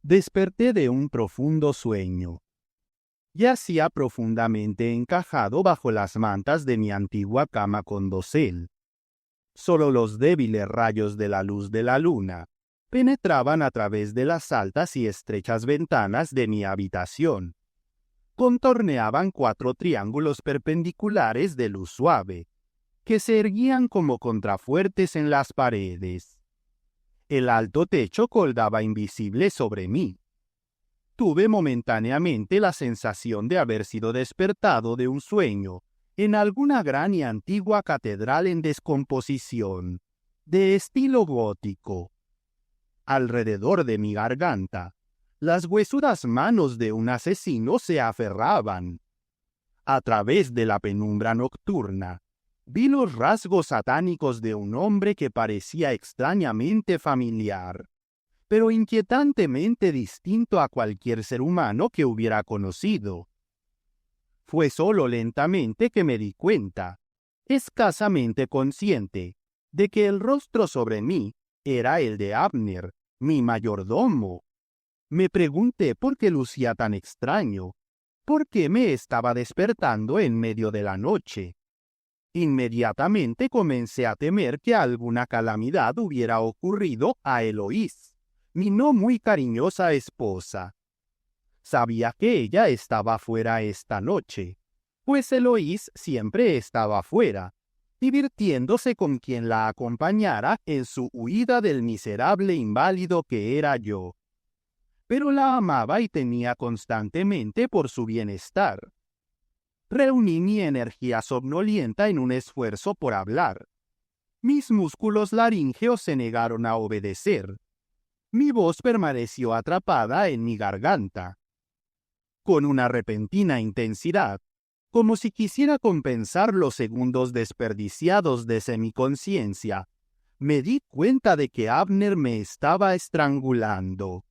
Desperté de un profundo sueño. Yacía profundamente encajado bajo las mantas de mi antigua cama con dosel. Solo los débiles rayos de la luz de la luna penetraban a través de las altas y estrechas ventanas de mi habitación. Contorneaban 4 triángulos perpendiculares de luz suave, que se erguían como contrafuertes en las paredes. El alto techo colgaba invisible sobre mí. Tuve momentáneamente la sensación de haber sido despertado de un sueño en alguna gran y antigua catedral en descomposición, de estilo gótico. Alrededor de mi garganta, las huesudas manos de un asesino se aferraban. A través de la penumbra nocturna, vi los rasgos satánicos de un hombre que parecía extrañamente familiar, pero inquietantemente distinto a cualquier ser humano que hubiera conocido. Fue solo lentamente que me di cuenta, escasamente consciente, de que el rostro sobre mí era el de Abner, mi mayordomo. Me pregunté por qué lucía tan extraño, por qué me estaba despertando en medio de la noche. Inmediatamente comencé a temer que alguna calamidad hubiera ocurrido a Eloís, mi no muy cariñosa esposa. Sabía que ella estaba fuera esta noche, pues Eloís siempre estaba fuera, divirtiéndose con quien la acompañara en su huida del miserable inválido que era yo. Pero la amaba y temía constantemente por su bienestar. Reuní mi energía somnolienta en un esfuerzo por hablar. Mis músculos laríngeos se negaron a obedecer. Mi voz permaneció atrapada en mi garganta. Con una repentina intensidad, como si quisiera compensar los segundos desperdiciados de semiconciencia, me di cuenta de que Abner me estaba estrangulando.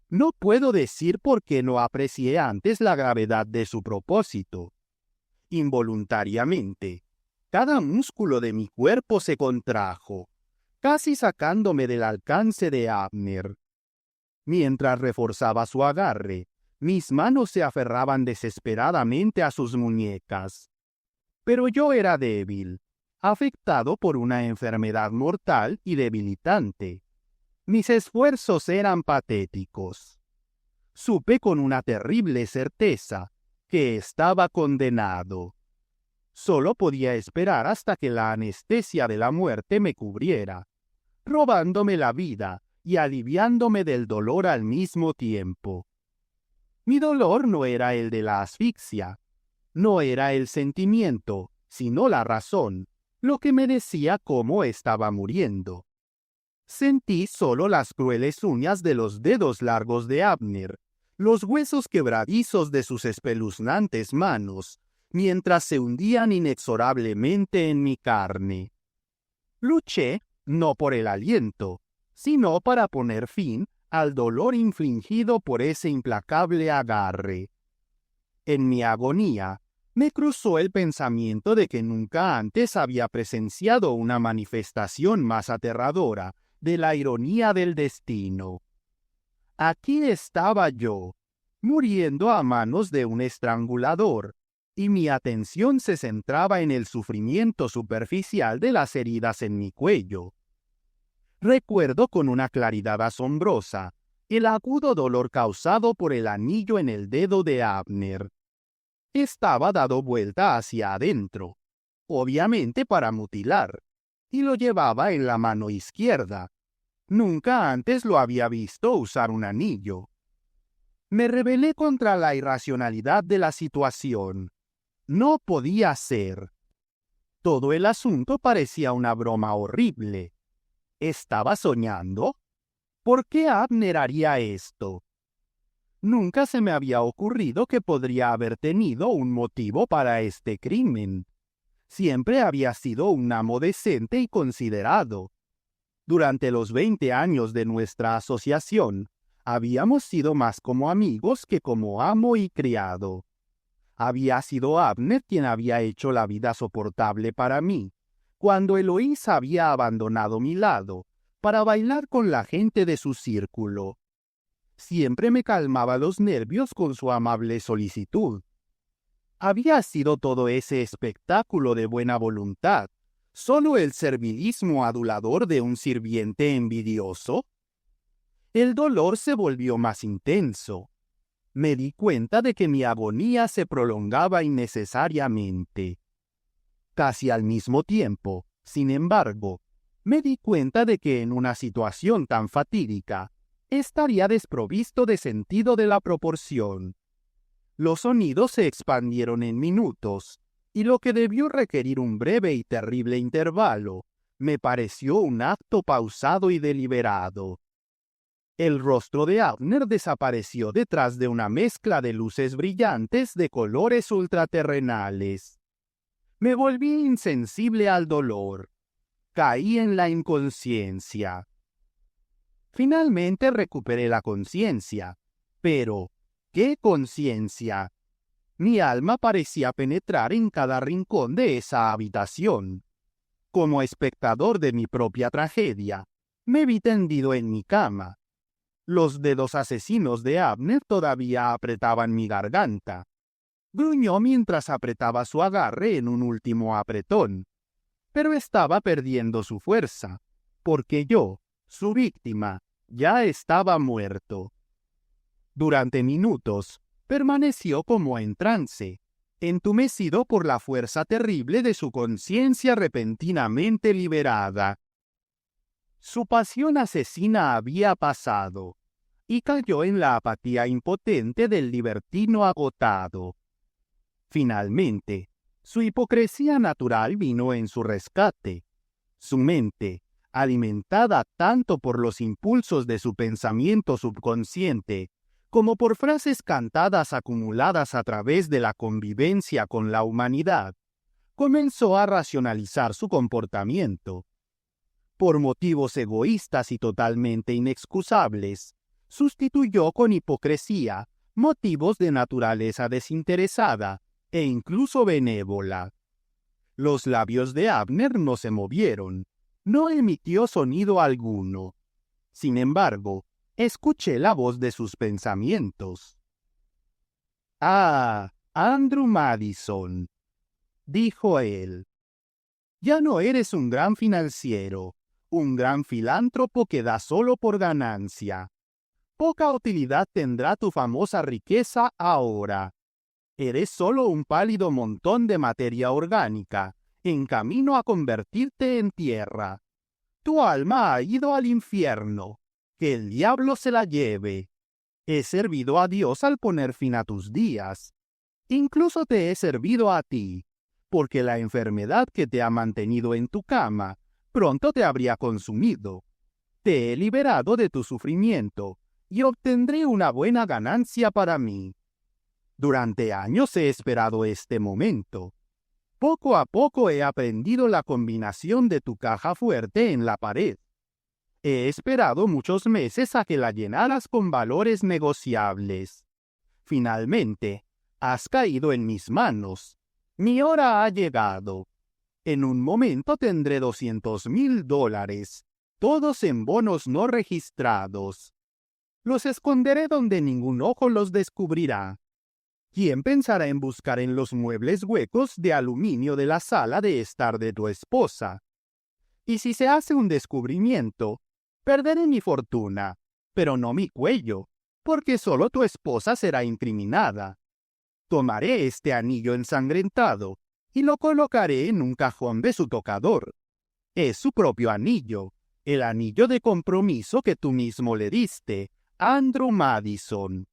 No puedo decir por qué no aprecié antes la gravedad de su propósito. Involuntariamente, cada músculo de mi cuerpo se contrajo, casi sacándome del alcance de Abner. Mientras reforzaba su agarre, mis manos se aferraban desesperadamente a sus muñecas. Pero yo era débil, afectado por una enfermedad mortal y debilitante. Mis esfuerzos eran patéticos. Supe con una terrible certeza que estaba condenado. Solo podía esperar hasta que la anestesia de la muerte me cubriera, robándome la vida y aliviándome del dolor al mismo tiempo. Mi dolor no era el de la asfixia, no era el sentimiento, sino la razón, lo que me decía cómo estaba muriendo. Sentí solo las crueles uñas de los dedos largos de Abner, los huesos quebradizos de sus espeluznantes manos, mientras se hundían inexorablemente en mi carne. Luché, no por el aliento, sino para poner fin al dolor infligido por ese implacable agarre. En mi agonía, me cruzó el pensamiento de que nunca antes había presenciado una manifestación más aterradora de la ironía del destino. Aquí estaba yo, muriendo a manos de un estrangulador, y mi atención se centraba en el sufrimiento superficial de las heridas en mi cuello. Recuerdo con una claridad asombrosa el agudo dolor causado por el anillo en el dedo de Abner. Estaba dado vuelta hacia adentro, obviamente para mutilar, y lo llevaba en la mano izquierda. Nunca antes lo había visto usar un anillo. Me rebelé contra la irracionalidad de la situación. No podía ser. Todo el asunto parecía una broma horrible. ¿Estaba soñando? ¿Por qué Abner haría esto? Nunca se me había ocurrido que podría haber tenido un motivo para este crimen. Siempre había sido un amo decente y considerado. Durante los 20 años de nuestra asociación, habíamos sido más como amigos que como amo y criado. Había sido Abner quien había hecho la vida soportable para mí, cuando Eloís había abandonado mi lado para bailar con la gente de su círculo. Siempre me calmaba los nervios con su amable solicitud. ¿Había sido todo ese espectáculo de buena voluntad solo el servilismo adulador de un sirviente envidioso? El dolor se volvió más intenso. Me di cuenta de que mi agonía se prolongaba innecesariamente. Casi al mismo tiempo, sin embargo, me di cuenta de que en una situación tan fatídica, estaría desprovisto de sentido de la proporción. Los sonidos se expandieron en minutos, y lo que debió requerir un breve y terrible intervalo, me pareció un acto pausado y deliberado. El rostro de Abner desapareció detrás de una mezcla de luces brillantes de colores ultraterrenales. Me volví insensible al dolor. Caí en la inconsciencia. Finalmente recuperé la conciencia. Pero, ¿qué conciencia? Mi alma parecía penetrar en cada rincón de esa habitación. Como espectador de mi propia tragedia, me vi tendido en mi cama. Los dedos asesinos de Abner todavía apretaban mi garganta. Gruñó mientras apretaba su agarre en un último apretón. Pero estaba perdiendo su fuerza, porque yo, su víctima, ya estaba muerto. Durante minutos, permaneció como en trance, entumecido por la fuerza terrible de su conciencia repentinamente liberada. Su pasión asesina había pasado, y cayó en la apatía impotente del libertino agotado. Finalmente, su hipocresía natural vino en su rescate. Su mente, alimentada tanto por los impulsos de su pensamiento subconsciente, como por frases cantadas acumuladas a través de la convivencia con la humanidad, comenzó a racionalizar su comportamiento. Por motivos egoístas y totalmente inexcusables, sustituyó con hipocresía motivos de naturaleza desinteresada e incluso benévola. Los labios de Abner no se movieron, no emitió sonido alguno. Sin embargo, escuché la voz de sus pensamientos. «Ah, Andrew Madison», dijo él. «Ya no eres un gran financiero, un gran filántropo que da solo por ganancia. Poca utilidad tendrá tu famosa riqueza ahora. Eres solo un pálido montón de materia orgánica, en camino a convertirte en tierra. Tu alma ha ido al infierno. Que el diablo se la lleve. He servido a Dios al poner fin a tus días. Incluso te he servido a ti, porque la enfermedad que te ha mantenido en tu cama pronto te habría consumido. Te he liberado de tu sufrimiento y obtendré una buena ganancia para mí. Durante años he esperado este momento. Poco a poco he aprendido la combinación de tu caja fuerte en la pared. He esperado muchos meses a que la llenaras con valores negociables. Finalmente, has caído en mis manos. Mi hora ha llegado. En un momento tendré $200,000, todos en bonos no registrados. Los esconderé donde ningún ojo los descubrirá. ¿Quién pensará en buscar en los muebles huecos de aluminio de la sala de estar de tu esposa? Y si se hace un descubrimiento, perderé mi fortuna, pero no mi cuello, porque solo tu esposa será incriminada. Tomaré este anillo ensangrentado y lo colocaré en un cajón de su tocador. Es su propio anillo, el anillo de compromiso que tú mismo le diste, Andrew Madison.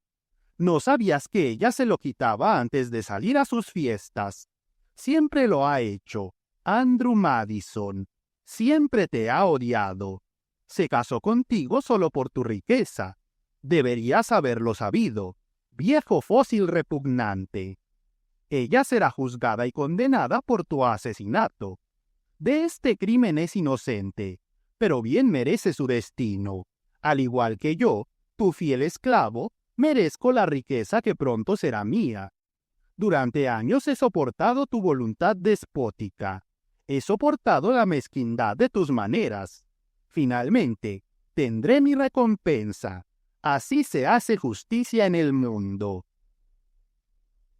¿No sabías que ella se lo quitaba antes de salir a sus fiestas? Siempre lo ha hecho, Andrew Madison. Siempre te ha odiado. Se casó contigo solo por tu riqueza. Deberías haberlo sabido, viejo fósil repugnante. Ella será juzgada y condenada por tu asesinato. De este crimen es inocente, pero bien merece su destino. Al igual que yo, tu fiel esclavo, merezco la riqueza que pronto será mía. Durante años he soportado tu voluntad despótica. He soportado la mezquindad de tus maneras. Finalmente, tendré mi recompensa. Así se hace justicia en el mundo.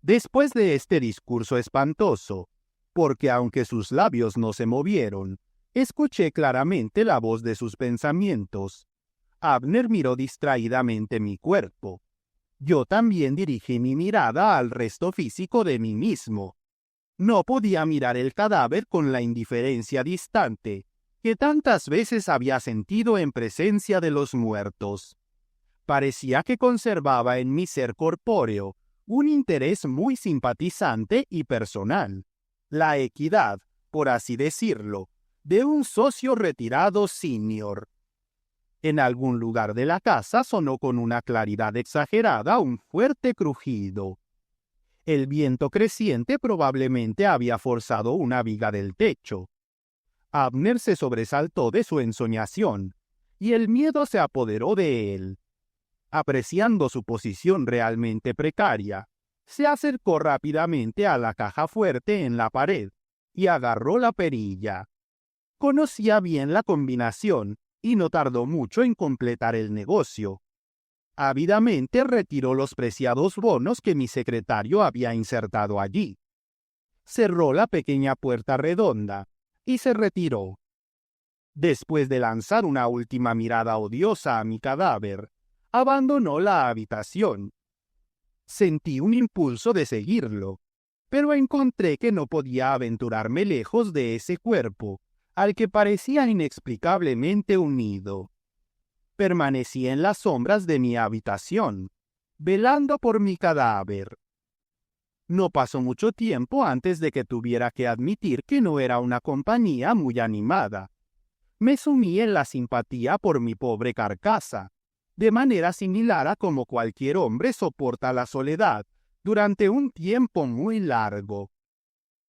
Después de este discurso espantoso, porque aunque sus labios no se movieron, escuché claramente la voz de sus pensamientos. Abner miró distraídamente mi cuerpo. Yo también dirigí mi mirada al resto físico de mí mismo. No podía mirar el cadáver con la indiferencia distante que tantas veces había sentido en presencia de los muertos. Parecía que conservaba en mi ser corpóreo un interés muy simpatizante y personal, la equidad, por así decirlo, de un socio retirado senior. En algún lugar de la casa sonó con una claridad exagerada un fuerte crujido. El viento creciente probablemente había forzado una viga del techo. Abner se sobresaltó de su ensoñación, y el miedo se apoderó de él. Apreciando su posición realmente precaria, se acercó rápidamente a la caja fuerte en la pared y agarró la perilla. Conocía bien la combinación y no tardó mucho en completar el negocio. Ávidamente retiró los preciados bonos que mi secretario había insertado allí. Cerró la pequeña puerta redonda y se retiró. Después de lanzar una última mirada odiosa a mi cadáver, abandonó la habitación. Sentí un impulso de seguirlo, pero encontré que no podía aventurarme lejos de ese cuerpo, al que parecía inexplicablemente unido. Permanecí en las sombras de mi habitación, velando por mi cadáver. No pasó mucho tiempo antes de que tuviera que admitir que no era una compañía muy animada. Me sumí en la simpatía por mi pobre carcasa, de manera similar a como cualquier hombre soporta la soledad durante un tiempo muy largo.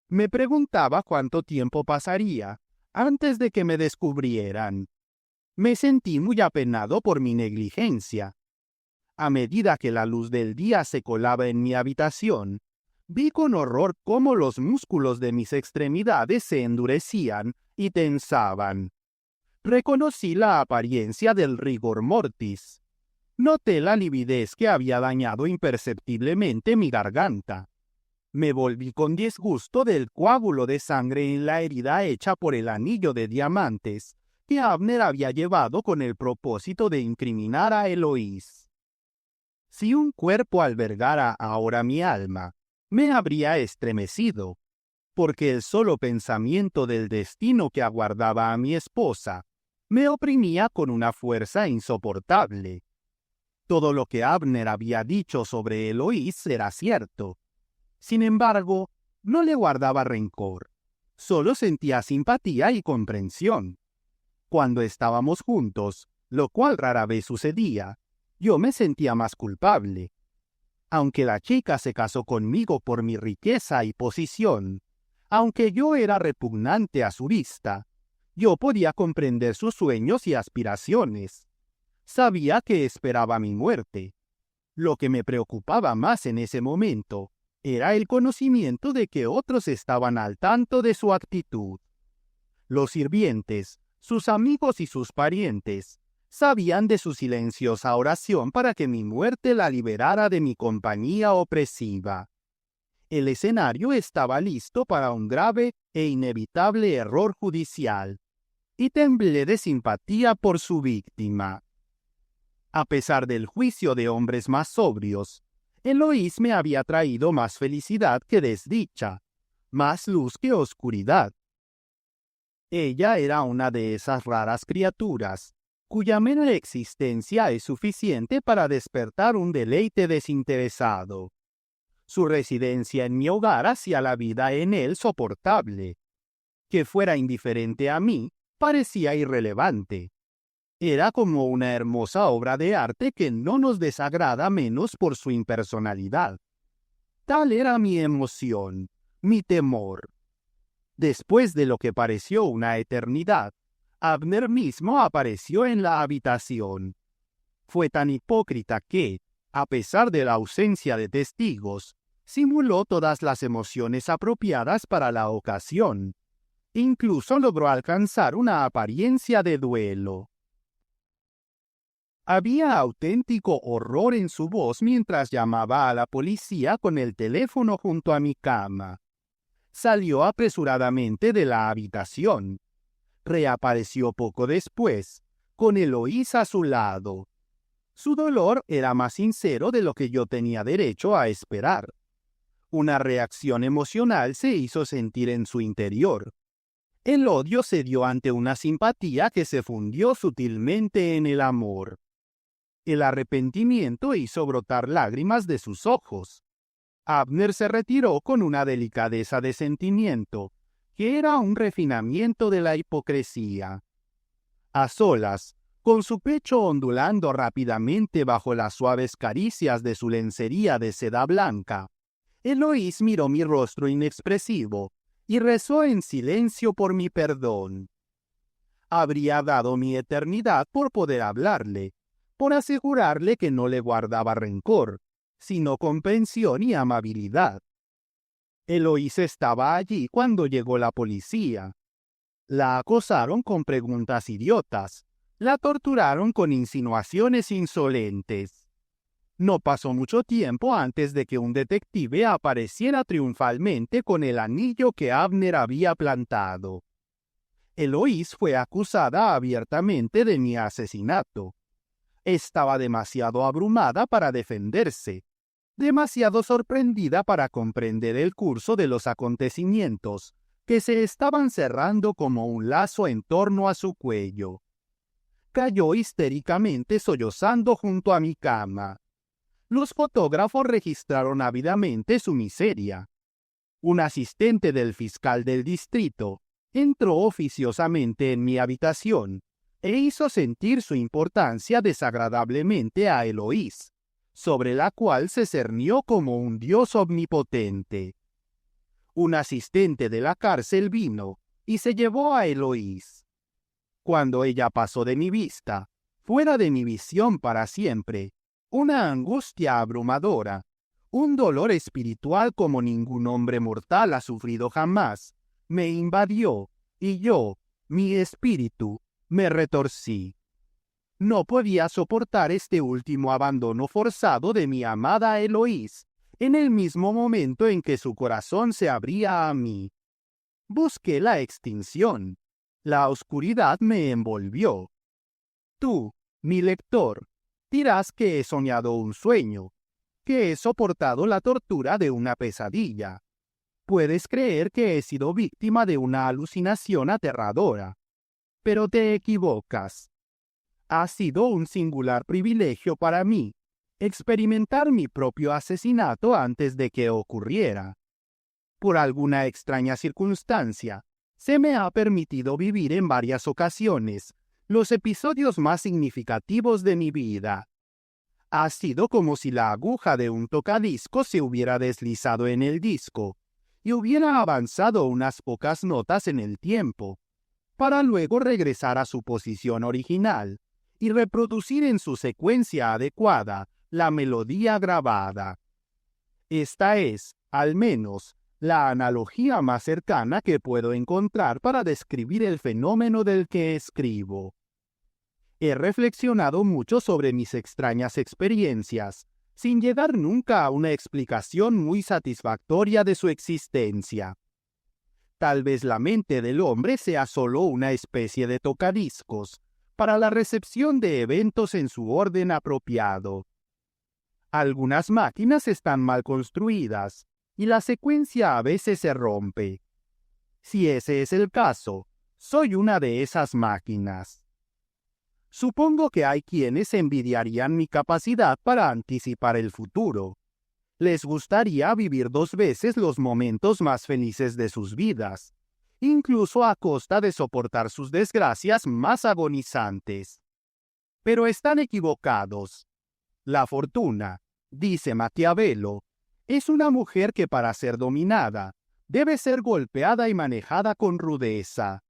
Me preguntaba cuánto tiempo pasaría antes de que me descubrieran. Me sentí muy apenado por mi negligencia. A medida que la luz del día se colaba en mi habitación, vi con horror cómo los músculos de mis extremidades se endurecían y tensaban. Reconocí la apariencia del rigor mortis. Noté la lividez que había dañado imperceptiblemente mi garganta. Me volví con disgusto del coágulo de sangre en la herida hecha por el anillo de diamantes que Abner había llevado con el propósito de incriminar a Eloís. Si un cuerpo albergara ahora mi alma, me habría estremecido, porque el solo pensamiento del destino que aguardaba a mi esposa me oprimía con una fuerza insoportable. Todo lo que Abner había dicho sobre Eloís era cierto. Sin embargo, no le guardaba rencor. Solo sentía simpatía y comprensión. Cuando estábamos juntos, lo cual rara vez sucedía, yo me sentía más culpable. Aunque la chica se casó conmigo por mi riqueza y posición, aunque yo era repugnante a su vista, yo podía comprender sus sueños y aspiraciones. Sabía que esperaba mi muerte. Lo que me preocupaba más en ese momento era el conocimiento de que otros estaban al tanto de su actitud. Los sirvientes, sus amigos y sus parientes sabían de su silenciosa oración para que mi muerte la liberara de mi compañía opresiva. El escenario estaba listo para un grave e inevitable error judicial, y temblé de simpatía por su víctima. A pesar del juicio de hombres más sobrios, Eloís me había traído más felicidad que desdicha, más luz que oscuridad. Ella era una de esas raras criaturas cuya mera existencia es suficiente para despertar un deleite desinteresado. Su residencia en mi hogar hacía la vida en él soportable. Que fuera indiferente a mí parecía irrelevante. Era como una hermosa obra de arte que no nos desagrada menos por su impersonalidad. Tal era mi emoción, mi temor. Después de lo que pareció una eternidad, Abner mismo apareció en la habitación. Fue tan hipócrita que, a pesar de la ausencia de testigos, simuló todas las emociones apropiadas para la ocasión. Incluso logró alcanzar una apariencia de duelo. Había auténtico horror en su voz mientras llamaba a la policía con el teléfono junto a mi cama. Salió apresuradamente de la habitación. Reapareció poco después, con Eloís a su lado. Su dolor era más sincero de lo que yo tenía derecho a esperar. Una reacción emocional se hizo sentir en su interior. El odio se dio ante una simpatía que se fundió sutilmente en el amor. El arrepentimiento hizo brotar lágrimas de sus ojos. Abner se retiró con una delicadeza de sentimiento, que era un refinamiento de la hipocresía. A solas, con su pecho ondulando rápidamente bajo las suaves caricias de su lencería de seda blanca, Eloís miró mi rostro inexpresivo y rezó en silencio por mi perdón. Habría dado mi eternidad por poder hablarle, por asegurarle que no le guardaba rencor, sino comprensión y amabilidad. Eloís estaba allí cuando llegó la policía. La acosaron con preguntas idiotas, la torturaron con insinuaciones insolentes. No pasó mucho tiempo antes de que un detective apareciera triunfalmente con el anillo que Abner había plantado. Eloís fue acusada abiertamente de mi asesinato. Estaba demasiado abrumada para defenderse, demasiado sorprendida para comprender el curso de los acontecimientos que se estaban cerrando como un lazo en torno a su cuello. Cayó histéricamente sollozando junto a mi cama. Los fotógrafos registraron ávidamente su miseria. Un asistente del fiscal del distrito entró oficiosamente en mi habitación e hizo sentir su importancia desagradablemente a Eloís, sobre la cual se cernió como un dios omnipotente. Un asistente de la cárcel vino y se llevó a Eloís. Cuando ella pasó de mi vista, fuera de mi visión para siempre, una angustia abrumadora, un dolor espiritual como ningún hombre mortal ha sufrido jamás, me invadió, y yo, mi espíritu, me retorcí. No podía soportar este último abandono forzado de mi amada Eloís, en el mismo momento en que su corazón se abría a mí. Busqué la extinción. La oscuridad me envolvió. Tú, mi lector, dirás que he soñado un sueño, que he soportado la tortura de una pesadilla. Puedes creer que he sido víctima de una alucinación aterradora. Pero te equivocas. Ha sido un singular privilegio para mí experimentar mi propio asesinato antes de que ocurriera. Por alguna extraña circunstancia, se me ha permitido vivir en varias ocasiones los episodios más significativos de mi vida. Ha sido como si la aguja de un tocadiscos se hubiera deslizado en el disco y hubiera avanzado unas pocas notas en el tiempo, para luego regresar a su posición original y reproducir en su secuencia adecuada la melodía grabada. Esta es, al menos, la analogía más cercana que puedo encontrar para describir el fenómeno del que escribo. He reflexionado mucho sobre mis extrañas experiencias, sin llegar nunca a una explicación muy satisfactoria de su existencia. Tal vez la mente del hombre sea solo una especie de tocadiscos para la recepción de eventos en su orden apropiado. Algunas máquinas están mal construidas y la secuencia a veces se rompe. Si ese es el caso, soy una de esas máquinas. Supongo que hay quienes envidiarían mi capacidad para anticipar el futuro. Les gustaría vivir 2 veces los momentos más felices de sus vidas, incluso a costa de soportar sus desgracias más agonizantes. Pero están equivocados. La fortuna, dice Maquiavelo, es una mujer que para ser dominada debe ser golpeada y manejada con rudeza.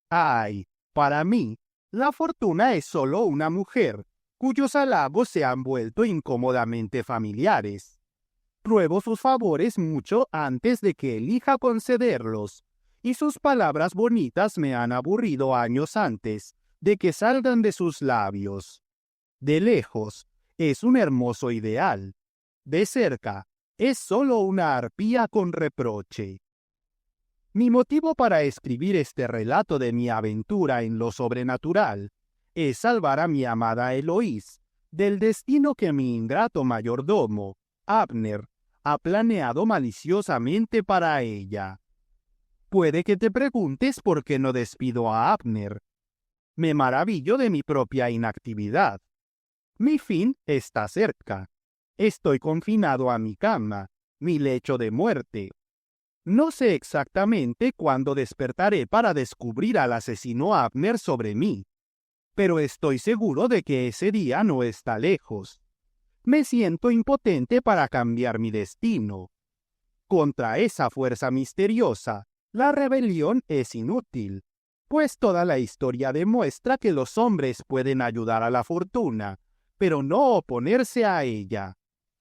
Ay, para mí, la fortuna es solo una mujer cuyos halagos se han vuelto incómodamente familiares. Pruebo sus favores mucho antes de que elija concederlos, y sus palabras bonitas me han aburrido años antes de que salgan de sus labios. De lejos, es un hermoso ideal. De cerca, es solo una arpía con reproche. Mi motivo para escribir este relato de mi aventura en lo sobrenatural es salvar a mi amada Eloís del destino que mi ingrato mayordomo, Abner, ha planeado maliciosamente para ella. Puede que te preguntes por qué no despido a Abner. Me maravillo de mi propia inactividad. Mi fin está cerca. Estoy confinado a mi cama, mi lecho de muerte. No sé exactamente cuándo despertaré para descubrir al asesino Abner sobre mí, pero estoy seguro de que ese día no está lejos. Me siento impotente para cambiar mi destino. Contra esa fuerza misteriosa, la rebelión es inútil, pues toda la historia demuestra que los hombres pueden ayudar a la fortuna, pero no oponerse a ella.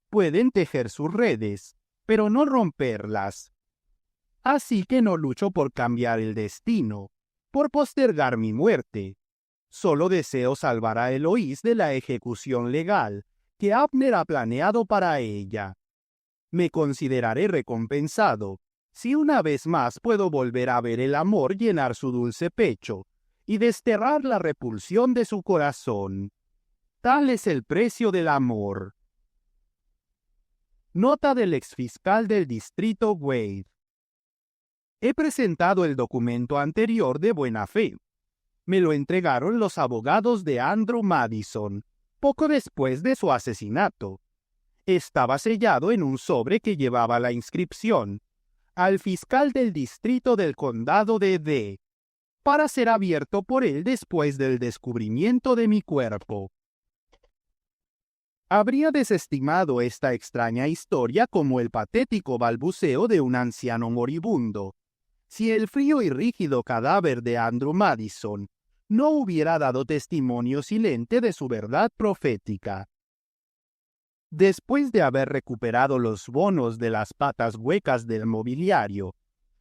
Pueden tejer sus redes, pero no romperlas. Así que no lucho por cambiar el destino, por postergar mi muerte. Solo deseo salvar a Eloís de la ejecución legal que Abner ha planeado para ella. Me consideraré recompensado si una vez más puedo volver a ver el amor llenar su dulce pecho y desterrar la repulsión de su corazón. Tal es el precio del amor. Nota del exfiscal del distrito Wade. He presentado el documento anterior de buena fe. Me lo entregaron los abogados de Andrew Madison, poco después de su asesinato. Estaba sellado en un sobre que llevaba la inscripción al fiscal del distrito del condado de D, para ser abierto por él después del descubrimiento de mi cuerpo. Habría desestimado esta extraña historia como el patético balbuceo de un anciano moribundo, si el frío y rígido cadáver de Andrew Madison no hubiera dado testimonio silente de su verdad profética. Después de haber recuperado los bonos de las patas huecas del mobiliario,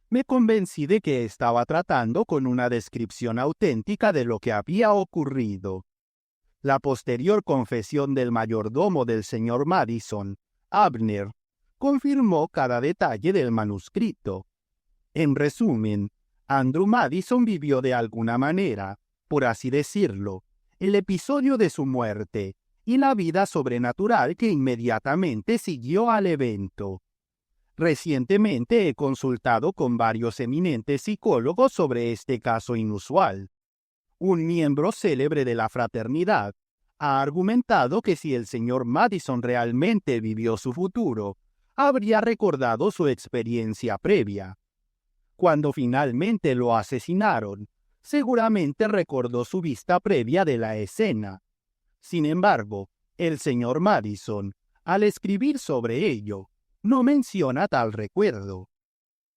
me convencí de que estaba tratando con una descripción auténtica de lo que había ocurrido. La posterior confesión del mayordomo del señor Madison, Abner, confirmó cada detalle del manuscrito. En resumen, Andrew Madison vivió de alguna manera, por así decirlo, el episodio de su muerte y la vida sobrenatural que inmediatamente siguió al evento. Recientemente he consultado con varios eminentes psicólogos sobre este caso inusual. Un miembro célebre de la fraternidad ha argumentado que si el señor Madison realmente vivió su futuro, habría recordado su experiencia previa. Cuando finalmente lo asesinaron, seguramente recordó su vista previa de la escena. Sin embargo, el señor Madison, al escribir sobre ello, no menciona tal recuerdo.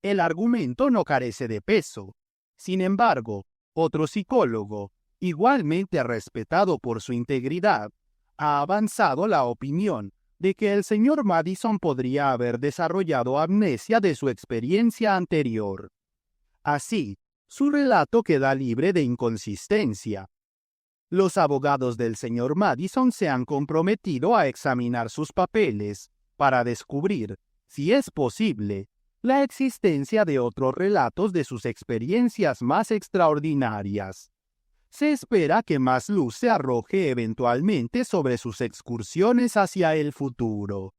El argumento no carece de peso. Sin embargo, otro psicólogo, igualmente respetado por su integridad, ha avanzado la opinión de que el señor Madison podría haber desarrollado amnesia de su experiencia anterior. Así, su relato queda libre de inconsistencia. Los abogados del señor Madison se han comprometido a examinar sus papeles para descubrir, si es posible, la existencia de otros relatos de sus experiencias más extraordinarias. Se espera que más luz se arroje eventualmente sobre sus excursiones hacia el futuro.